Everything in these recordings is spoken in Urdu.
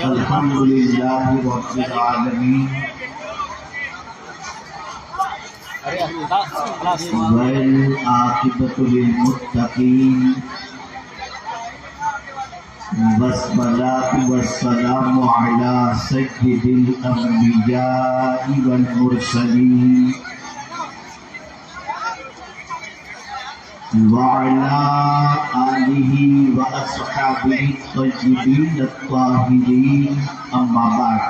الحمدللہ رب العالمین والعاقبۃ للمتقین والصلاة والسلام علی سید الانبیاء والمرسلین وعلى آلہ واصحابہ الطیبین الطاہرین اما بعد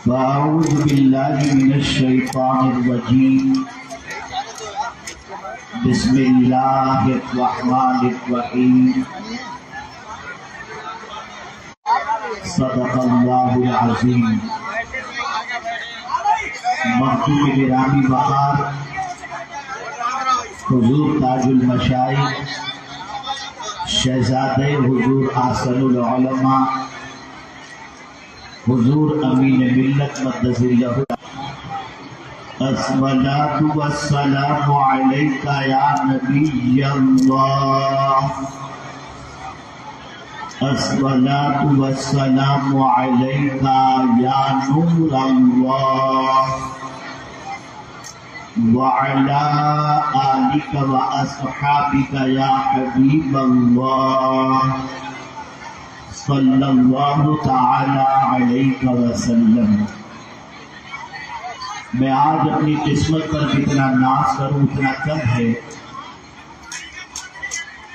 فاعوذ باللہ من الشیطان الرجیم بسم اللہ الرحمن الرحیم صدق اللہ العظیم۔ مخدوم گرامی بہار حضور تاج المشائخ شہزادہ حضور احسن العلماء حضور امین ملت مقدس اللہ، الصلاۃ والسلام علیک یا نبی اللہ، الصلاۃ والسلام علیک یا نور اللہ، وعلی آلک واصحابک یا حبیب اللہ، صلی اللہ تعالی علیہ وسلم۔ میں آج اپنی قسمت پر جتنا ناز کروں اتنا کم ہے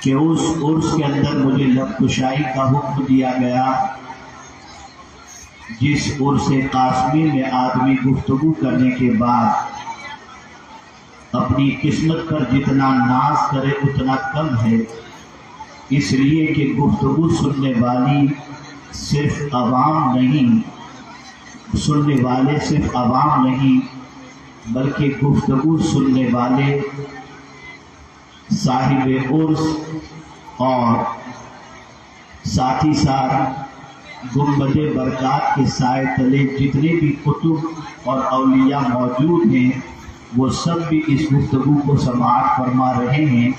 کہ اس عرس کے اندر مجھے لب کشائی کا حکم دیا گیا، جس عرس قاسمی میں آدمی گفتگو کرنے کے بعد اپنی قسمت پر جتنا ناز کرے اتنا کم ہے، اس لیے کہ گفتگو سننے والی صرف عوام نہیں، سننے والے صرف عوام نہیں بلکہ گفتگو سننے والے صاحب عرس اور ساتھ ہی ساتھ گنبد برکات کے سائے تلے جتنے بھی کتب اور اولیاء موجود ہیں وہ سب بھی اس گفتگو کو سماعت فرما رہے ہیں۔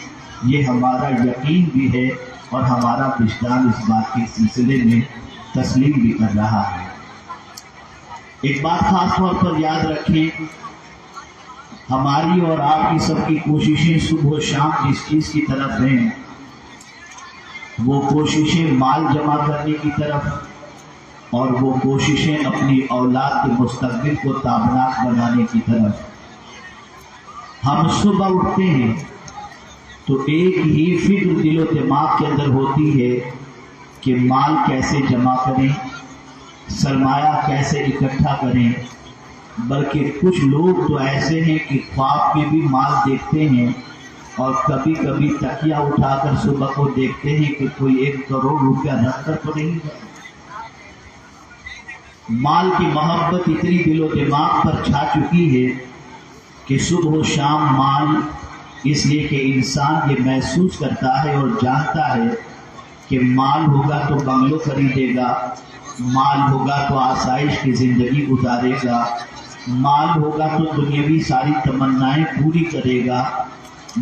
یہ ہمارا یقین بھی ہے اور ہمارا وجدان اس بات کے سلسلے میں تسلیم بھی کر رہا ہے۔ ایک بات خاص طور پر یاد رکھیں، ہماری اور آپ کی سب کی کوششیں صبح و شام جس چیز کی طرف ہیں وہ کوششیں مال جمع کرنے کی طرف اور وہ کوششیں اپنی اولاد کے مستقبل کو تابناک بنانے کی طرف۔ ہم صبح اٹھتے ہیں تو ایک ہی فکر دل و دماغ کے اندر ہوتی ہے کہ مال کیسے جمع کریں، سرمایہ کیسے اکٹھا کریں، بلکہ کچھ لوگ تو ایسے ہیں کہ خواب میں بھی مال دیکھتے ہیں اور کبھی کبھی تکیہ اٹھا کر صبح کو دیکھتے ہیں کہ کوئی 1 کروڑ روپیہ رکھ کر تو نہیں ہے۔ مال کی محبت اتنی دل و دماغ پر چھا چکی ہے کہ صبح و شام مال، اس لیے کہ انسان یہ محسوس کرتا ہے اور جانتا ہے کہ مال ہوگا تو بنگلو خریدے گا، مال ہوگا تو آسائش کی زندگی گزارے گا، مال ہوگا تو دنیاوی ساری تمنائیں پوری کرے گا،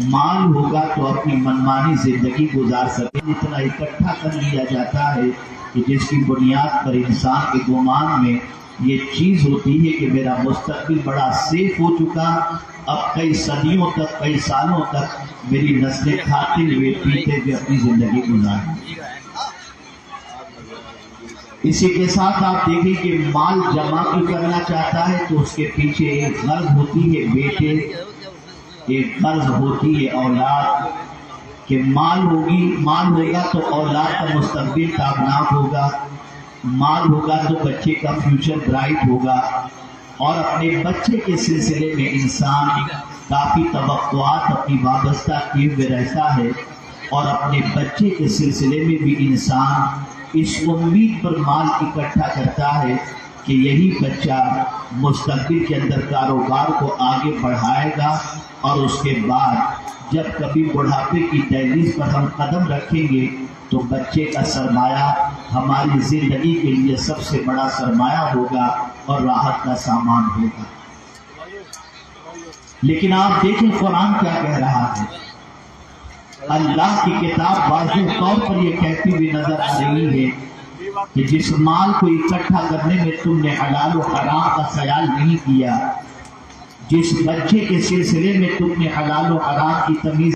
مال ہوگا تو اپنی منمانی زندگی گزار سکے۔ اتنا اکٹھا کر لیا جاتا ہے کہ جس کی بنیاد پر انسان کے گمان میں یہ چیز ہوتی ہے کہ میرا مستقبل بڑا سیف ہو چکا، اب کئی صدیوں تک، کئی سالوں تک میری نسلیں کھاتے ہوئے پیتے ہوئے اپنی زندگی گزاریں۔ اسی کے ساتھ آپ دیکھیں کہ مال جمع کرنا چاہتا ہے تو اس کے پیچھے ایک غرض ہوتی ہے بیٹے، ایک غرض ہوتی ہے اولاد، کہ مال ہوگا تو اولاد کا مستقبل تابناک ہوگا، مال ہوگا تو بچے کا فیوچر برائٹ ہوگا، اور اپنے بچے کے سلسلے میں انسان کافی توقعات اپنی وابستہ کیے ہوئے رہتا ہے، اور اپنے بچے کے سلسلے میں بھی انسان اس امید پر مال اکٹھا کرتا ہے کہ یہی بچہ مستقبل کے اندر کاروبار کو آگے بڑھائے گا، اور اس کے بعد جب کبھی بڑھاپے کی دہلیز پر ہم قدم رکھیں گے تو بچے کا سرمایہ ہماری زندگی کے لیے سب سے بڑا سرمایہ ہوگا اور راحت کا سامان ہوگا۔ لیکن آپ دیکھیں قرآن کیا کہہ رہا ہے، اللہ کی کتاب واضح طور پر یہ کہتی ہوئی نظر آ رہی ہے کہ جس مال کو اکٹھا کرنے میں تم نے حلال و حرام کا خیال نہیں کیا، جس بچے کے سلسلے میں تم نے حلال و حرام کی تمیز،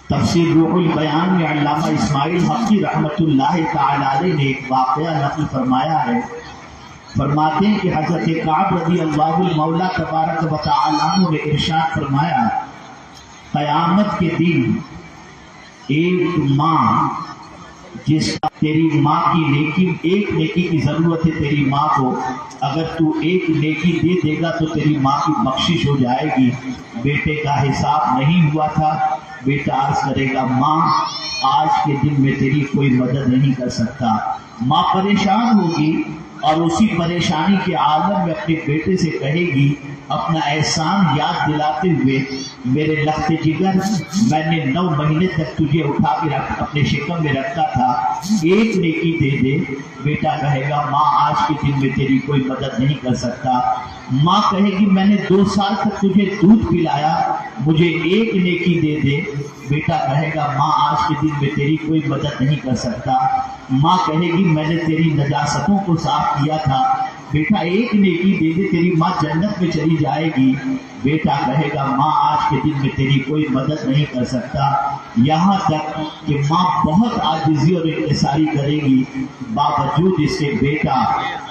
تفسیر روح البیان میں علامہ اسماعیل حقی رحمۃ اللہ تعالی علیہ نے ایک واقعہ نقل فرمایا ہے۔ فرماتے ہیں کہ حضرت کعب رضی اللہ المولا تبارک و تعالی عنہ نے ارشاد فرمایا، قیامت کے دن ایک ماں جس کا تیری ماں کی نیکی، ایک نیکی کی ضرورت ہے تیری ماں کو، اگر تو ایک نیکی دے دے گا تو تیری ماں کی بخشش ہو جائے گی۔ بیٹے کا حساب نہیں ہوا تھا، بیٹا عرض کرے گا ماں آج کے دن میں تیری کوئی مدد نہیں کر سکتا۔ ماں پریشان ہوگی اور اسی پریشانی کے عالم میں اپنے بیٹے سے کہے گی، اپنا احسان یاد دلاتے ہوئے، میرے لخت جگر، میں نے 9 مہینے تک تجھے اٹھا کے اپنے شکم میں رکھا تھا، ایک نیکی دے دے۔ بیٹا کہے گا ماں آج کے دن میں تیری کوئی مدد نہیں کر سکتا۔ ماں کہے گی میں نے 2 سال تک تجھے دودھ پلایا، مجھے ایک نیکی دے دے۔ بیٹا کہے گا ماں آج کے دن میں تیری کوئی مدد نہیں کر سکتا۔ ماں کہے گی میں نے تیری نجاستوں کو صاف کیا تھا، بیٹا ایک نیکی دے دے، تیری ماں جنت میں چلی جائے گی۔ بیٹا کہے گا ماں آج کے دن میں تیری کوئی مدد نہیں کر سکتا، یہاں تک کہ ماں بہت عاجزی اور انکساری کرے گی، باوجود اس کے بیٹا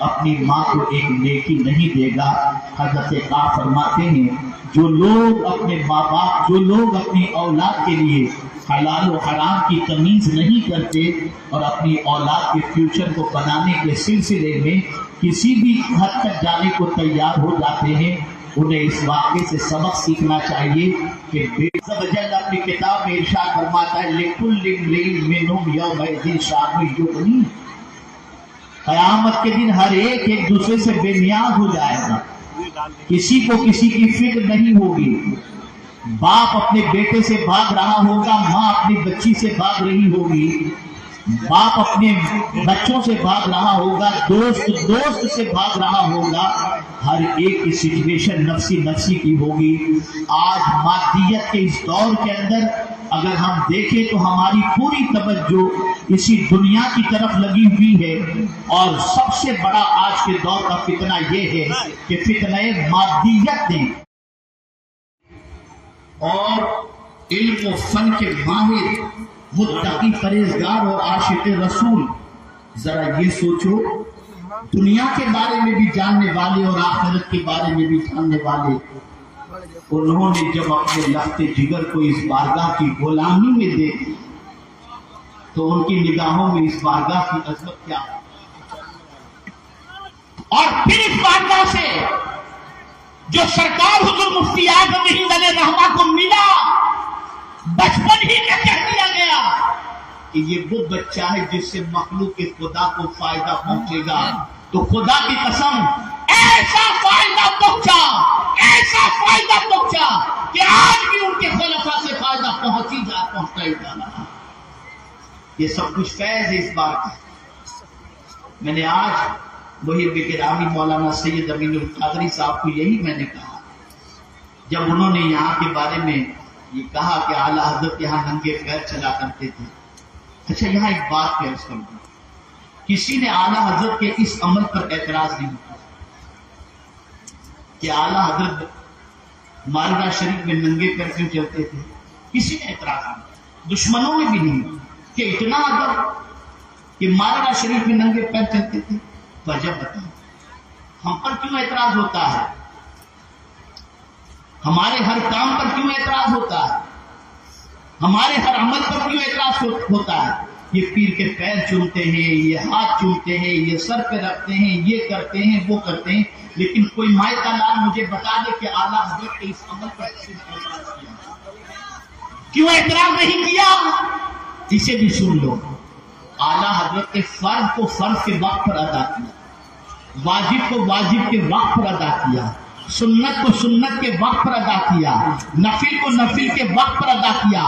اپنی ماں کو ایک نیکی نہیں دے گا۔ حضرت کعب فرماتے ہیں جو لوگ اپنے ماں باپ، جو لوگ اپنی اولاد کے لیے حلال و حرام کی تمیز نہیں کرتے اور اپنی اولاد کے فیوچر کو بنانے کے سلسلے میں کسی بھی حد تک جانے کو تیار ہو جاتے ہیں، انہیں اس واقعے سے سبق سیکھنا چاہیے کہ بیٹا وجل اپنی کتاب میں ارشاد فرماتا ہے لِكُلِّ امْرِئٍ مِّنْهُمْ يَوْمَئِذٍ شَأْنٌ يُغْنِيهِ، قیامت کے دن ہر ایک دوسرے سے بے نیاز ہو جائے گا، کسی کو کسی کی فکر نہیں ہوگی۔ باپ اپنے بیٹے سے بھاگ رہا ہوگا، ماں اپنی بچی سے بھاگ رہی ہوگی، باپ اپنے بچوں سے بھاگ رہا ہوگا، دوست سے بھاگ رہا ہوگا، ہر ایک کی سچویشن نفسی نفسی کی ہوگی۔ آج مادیت کے اس دور کے اندر اگر ہم دیکھیں تو ہماری پوری توجہ اسی دنیا کی طرف لگی ہوئی ہے، اور سب سے بڑا آج کے دور کا فتنہ یہ ہے کہ فتنہ مادیت نے اور علم و فن کے ماہر، متقی پرہیزگار اور عاشق رسول، ذرا یہ سوچو دنیا کے بارے میں بھی جاننے والے اور آخرت کے بارے میں بھی جاننے والے، انہوں نے جب اپنے لخت جگر کو اس بارگاہ کی غلامی میں دے دی تو ان کی نگاہوں میں اس بارگاہ کی عظمت کیا، اور پھر اس بارگاہ سے جو سرکار حضور مفتی اعظم ہند علیہ رحمہ کو ملا، بچپن ہی میں کہہ دیا گیا کہ یہ وہ بچہ ہے جس سے مخلوق کے خدا کو فائدہ پہنچے گا، تو خدا کی قسم ایسا فائدہ پہنچا کہ آج بھی ان کے خلفاء سے فائدہ پہنچتا ہی جا رہا۔ یہ سب کچھ فیض ہے اس بات کا۔ میں نے آج محب گرامی مولانا سید امین القادری صاحب کو یہی میں نے کہا جب انہوں نے یہاں کے بارے میں یہ کہا کہ اعلیٰ حضرت یہاں ننگے پیر چلا کرتے تھے۔ اچھا یہاں ایک بات پیش کر دوں، کسی نے اعلیٰ حضرت کے اس عمل پر اعتراض نہیں کیا کہ اعلیٰ حضرت مارگاہ شریف میں ننگے پیر کیوں چلتے تھے، کسی نے اعتراض نہیں کیا، دشمنوں نے بھی نہیں کہ اتنا ادب کہ مارگاہ شریف میں ننگے پیر چلتے تھے۔ وجہ بتائیں ہم پر کیوں اعتراض ہوتا ہے، ہمارے ہر کام پر کیوں اعتراض ہوتا ہے، ہمارے ہر عمل پر کیوں اعتراض ہوتا ہے؟ یہ پیر کے پیر چومتے ہیں، یہ ہاتھ چومتے ہیں، یہ سر پہ رکھتے ہیں، یہ کرتے ہیں، وہ کرتے ہیں، لیکن کوئی مائع کا لال مجھے بتا دے کہ اعلیٰ حضرت کے اس عمل پر اعتراض کیا، کیوں اعتراض نہیں کیا؟ اسے بھی سن لو، اعلیٰ حضرت کے فرض کو فرض کے وقت پر ادا کیا، واجب کو واجب کے وقت پر ادا کیا، سنت کو سنت کے وقت پر ادا کیا، نفل کو نفل کے وقت پر ادا کیا۔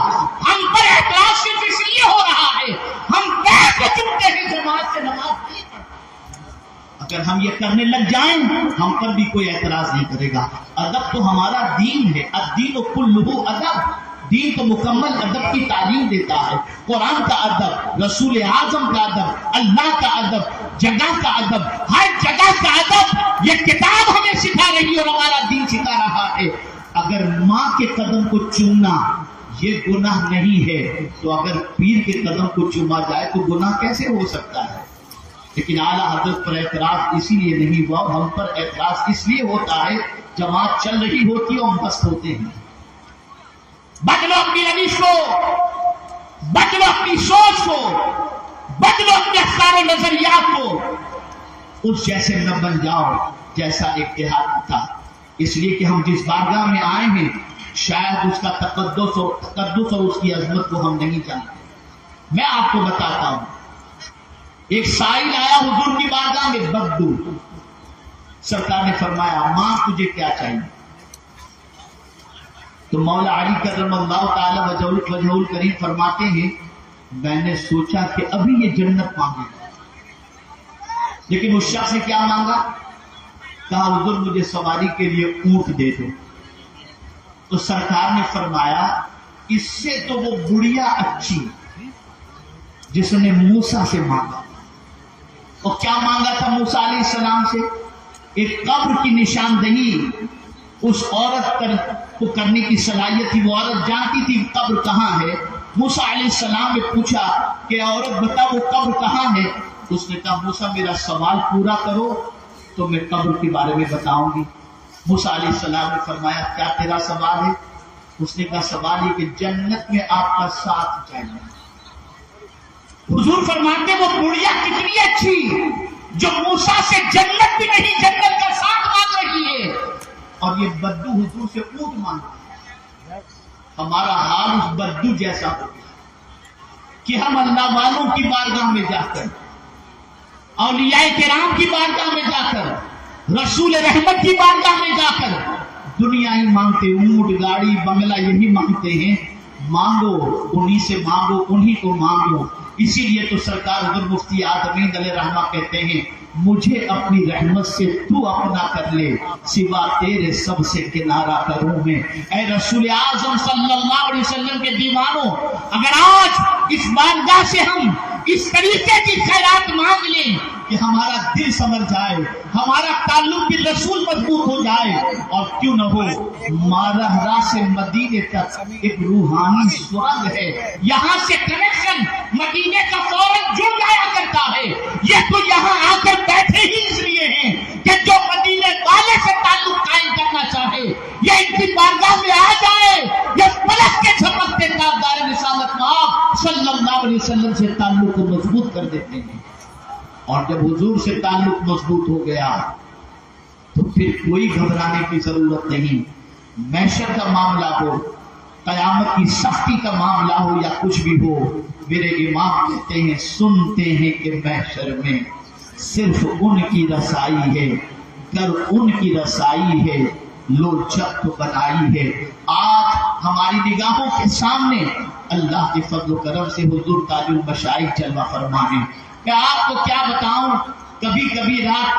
ہم پر اعتراض صرف اس لیے ہو رہا ہے ہم پیر کو چومتے ہیں، جماعت سے نماز نہیں پڑھتے۔ اگر ہم یہ کرنے لگ جائیں ہم پر بھی کوئی اعتراض نہیں کرے گا۔ ادب تو ہمارا دین ہے، الدین کلہ ادب، دین تو مکمل ادب کی تعلیم دیتا ہے، قرآن کا ادب، رسول اعظم کا ادب، اللہ کا ادب، جگہ کا ادب، ہر جگہ کا ادب یہ کتاب ہمیں سکھا رہی ہے اور ہمارا دین سکھا رہا ہے۔ اگر ماں کے قدم کو چومنا یہ گناہ نہیں ہے تو اگر پیر کے قدم کو چوما جائے تو گناہ کیسے ہو سکتا ہے؟ لیکن اعلیٰ حضرت پر اعتراض اسی لیے نہیں ہوا، ہم پر اعتراض اس لیے ہوتا ہے جماعت چل رہی ہوتی ہے اور ہم مست ہوتے ہیں۔ بدلو اپنی روش کو، بدلو اپنی سوچ کو، بدلو اپنے افکار و نظریات کو، اس جیسے نہ بن جاؤ جیسا ایک دیہاتی تھا۔ اس لیے کہ ہم جس بارگاہ میں آئے ہیں شاید اس کا تقدس اور اس کی عظمت کو ہم نہیں جانتے۔ میں آپ کو بتاتا ہوں، ایک سائل آیا حضور کی بارگاہ میں، بدو۔ سرکار نے فرمایا ماں تجھے کیا چاہیے؟ تو مولا علی کرم اللہ تعالی وجہ الکریم فرماتے ہیں میں نے سوچا کہ ابھی یہ جنت مانگے گا، لیکن اس شخص نے کیا مانگا؟ کہا حضور مجھے سواری کے لیے اونٹ دے دو۔ تو سرکار نے فرمایا اس سے تو وہ بڑھیا اچھی جس نے موسیٰ سے مانگا۔ اور کیا مانگا تھا موسیٰ علیہ السلام سے؟ ایک قبر کی نشاندہی۔ اس عورت کو کرنے کی صلاحیت تھی، وہ عورت جانتی تھی قبر کہاں ہے۔ موسیٰ علیہ السلام نے پوچھا کہ عورت بتا وہ قبر کہاں ہے؟ اس نے کہا موسیٰ میرا سوال پورا کرو تو میں قبر کے بارے میں بتاؤں گی۔ موسیٰ علیہ السلام نے فرمایا کیا تیرا سوال ہے؟ اس نے کہا سوال یہ کہ جنت میں آپ کا ساتھ چاہیے۔ حضور فرماتے وہ بڑھیا کتنی اچھی جو موسیٰ سے جنت بھی نہیں جنت کا ساتھ مانگ رہی ہے، اور یہ بدو حضور سے اونٹ مانگ رہا ہے۔ ہمارا حال اس بدو جیسا ہو گیا کہ ہم اللہ والوں کی بارگاہ میں جا کر، اولیاء کرام کی بارگاہ میں جا کر، رسول رحمت کی بارگاہ میں جا کر دنیا ہی مانگتے، اونٹ گاڑی بنگلہ یہی مانگتے ہیں۔ مانگو انہی سے مانگو، انہی کو مانگو۔ اسی لیے تو سرکار حضرت مفتی آدمین علیہ رحمہ کہتے ہیں مجھے اپنی رحمت سے تو اپنا کر لے، سوا تیرے سب سے کنارہ کروں میں۔ اے رسول اعظم صلی اللہ علیہ وسلم کے دیوانوں، اگر آج اس بارگاہ سے ہم اس طریقے کی خیرات مانگ لیں کہ ہمارا دل سنور جائے، ہمارا تعلق بھی رسول مضبوط ہو جائے، اور کیوں نہ ہو مارہرہ سے مدینے تک ایک روحانی سرنگ ہے، یہاں سے کنیکشن مدینے کا فوراً جڑ جایا کرتا ہے۔ یہ تو یہاں آ کر بیٹھے ہی اس لیے ہیں کہ جو مدینے والے سے تعلق قائم کرنا چاہے یہ ان کی بارگاہ میں آ جائے، یہ پلک کے جھپکتے تابدار رسالت مآب صلی اللہ علیہ وسلم سے تعلق کو مضبوط کر دیتے ہیں۔ اور جب حضور سے تعلق مضبوط ہو گیا تو پھر کوئی گھبرانے کی ضرورت نہیں۔ محشر کا معاملہ ہو، قیامت کی سختی کا معاملہ ہو یا کچھ بھی ہو، میرے امام کہتے ہیں سنتے ہیں کہ محشر میں صرف ان کی رسائی ہے، در ان کی رسائی ہے، لو جب تو بنائی ہے۔ آج ہماری نگاہوں کے سامنے اللہ کے فضل و کرم سے حضور تاج المشائخ جلوہ فرما ہے۔ میں آپ کو کیا بتاؤں، کبھی کبھی رات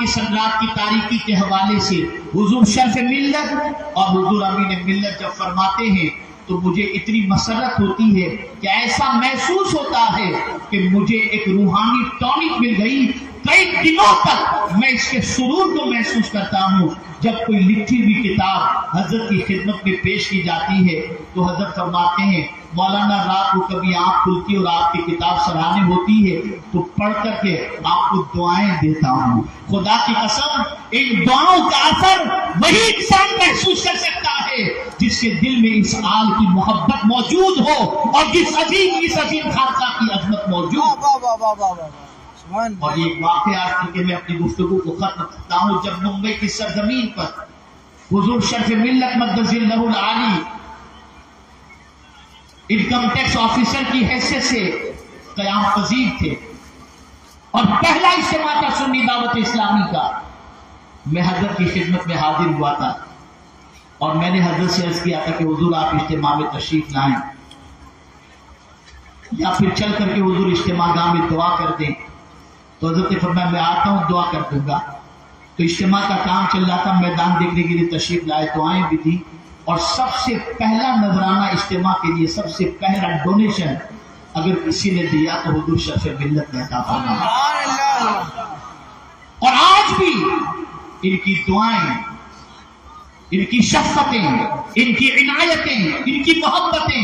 کی تاریکی کے حوالے سے حضور شرف ملت اور حضور امین ملت جب فرماتے ہیں تو مجھے اتنی مسرت ہوتی ہے کہ ایسا محسوس ہوتا ہے کہ مجھے ایک روحانی ٹونک مل گئی۔ کئی دنوں تک میں اس کے سرور کو محسوس کرتا ہوں جب کوئی لکھی ہوئی کتاب حضرت کی خدمت میں پیش کی جاتی ہے تو حضرت فرماتے ہیں مولانا رات کو کبھی آنکھ کھلتی اور آپ کی کتاب سراہنے ہوتی ہے تو پڑھ کر کے آپ کو دعائیں دیتا ہوں۔ خدا کی قسم ان دعاؤں کا اثر وہی انسان محسوس کر سکتا ہے جس کے دل میں اس آل کی محبت موجود ہو اور اس عظیم خاصہ کی عظمت موجود ہو۔ اور یہ واقعہ آج کہ میں اپنی گفتگو کو ختم کرتا ہوں، جب ممبئی کی سرزمین پر حضور شرف ملت مقدس اللہ العالی انکم ٹیکس آفیسر کی حیثیت سے قیام پذیر تھے اور پہلا اجتماع تھا سنی دعوت اسلامی کا، میں حضرت کی خدمت میں حاضر ہوا تھا اور میں نے حضرت سے عرض کیا تھا کہ حضور آپ اجتماع میں تشریف لائیں یا پھر چل کر کے حضور اجتماع گاہ میں دعا کر دیں، تو حضرت نے فرمایا میں آتا ہوں دعا کر دوں گا۔ تو اجتماع کا کام چل رہا تھا، میدان دیکھنے کے لیے تشریف لائے، دعائیں بھی دی اور سب سے پہلا نذرانہ اجتماع کے لیے سب سے پہلا ڈونیشن اگر کسی نے دیا تو حضور شرف ملت نے عطا فرمایا۔ اور آج بھی ان کی دعائیں، ان کی شفقتیں، ان کی عنایتیں، ان کی محبتیں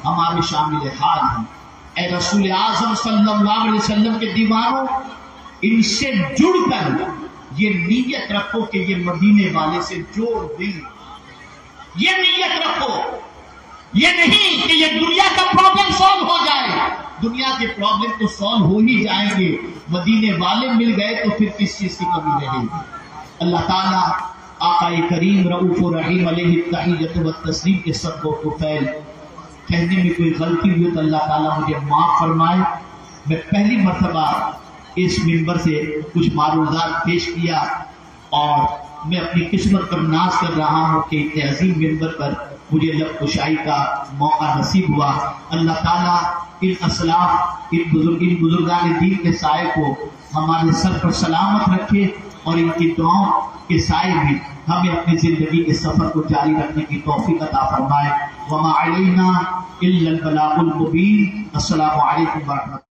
ہمارے شامل حال ہیں۔ اے رسول اعظم صلی اللہ علیہ وسلم کے دیوانوں، ان سے جڑ کر یہ نیت رکھو کہ یہ مدینے والے سے جوڑ دیں۔ یہ نیت رکھو، یہ نہیں کہ یہ دنیا کا پرابلم سالو ہو جائے۔ دنیا کے پرابلم تو سالو ہو ہی جائیں گے، مدینے والے مل گئے تو پھر کس چیز کی کمی رہے گی۔ اللہ تعالیٰ آقا کریم رؤوف الرحیم علیہ التحیۃ والتسلیم کے صدقہ و طفیل کہنے میں کوئی غلطی ہوئی تو اللہ تعالیٰ مجھے معاف فرمائے۔ میں پہلی مرتبہ اس منبر سے کچھ معروضات پیش کیا اور میں اپنی قسمت پر ناز کر رہا ہوں کہ اتنے عظیم منبر پر مجھے لب کشائی کا موقع نصیب ہوا۔ اللہ تعالیٰ ان اسلاف، ان بزرگان دین کے سائے کو ہمارے سر پر سلامت رکھے اور ان کی دعاؤں کے سائے بھی ہمیں اپنی زندگی کے سفر کو جاری رکھنے کی توفیق عطا فرمائے۔ وما علینا الا البلاغ المبین۔ السلام علیکم ورحمۃ اللہ۔